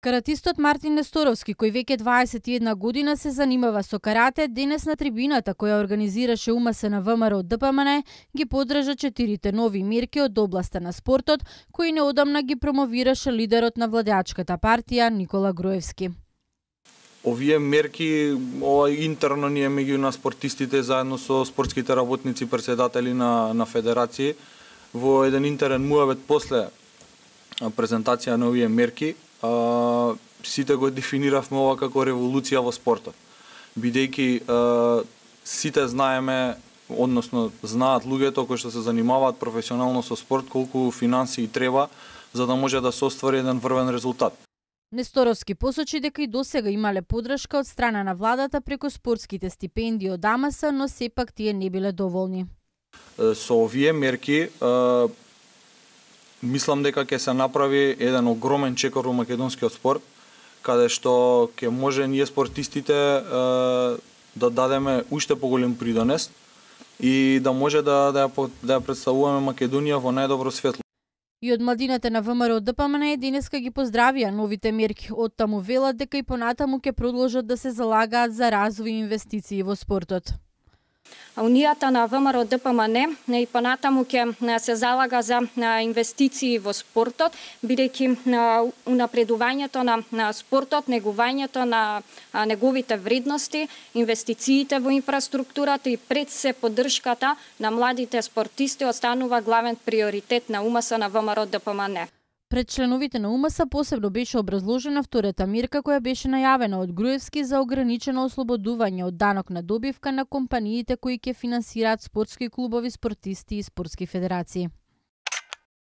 Каратистот Мартин Несторовски, кој веќе 21 година се занимава со карате, денес на трибината која организираше УМС на ВМРО ДПМН ги поддржа 4 нови мерки од областа на спортот, кои неодамна ги промовираше лидерот на владеачката партија Никола Груевски. Овие мерки, интерно ние меѓу на спортистите заедно со спортските работници, претседатели на федерации, во еден интерен муавет после презентација на овие мерки, сите го дефиниравме ова како револуција во спортот. Бидејќи сите знаеме, односно знаат луѓето кои што се занимаваат професионално со спорт, колку финансии треба за да може да се оствари еден врвен резултат. Несторовски посочи дека и досега имале поддршка од страна на владата преку спортските стипендии од АМС, но сепак тие не биле доволни. Со овие мерки мислам дека ќе се направи еден огромен чекор во македонскиот спорт, каде што ќе може ние спортистите да дадеме уште поголем придонес и да може да ја представуваме Македонија во најдобро светло. И од младината на ВМРО ДПМН денеска ги поздравија новите мерки, оттаму велат дека и понатаму ќе продолжат да се залагаат за развој и инвестиции во спортот. Унијата на ВМРО ДПМН и понатаму ќе се залага за инвестиции во спортот, бидејќи унапредувањето на спортот, негувањето на неговите вредности, инвестициите во инфраструктурата и пред се поддршката на младите спортисти останува главен приоритет на УМС на ВМРО ДПМН. Пред членовите на УМС посебно беше образложена втората мерка која беше најавена од Груевски за ограничено ослободување од данок на добивка на компаниите кои ќе финансираат спортски клубови, спортисти и спортски федерации.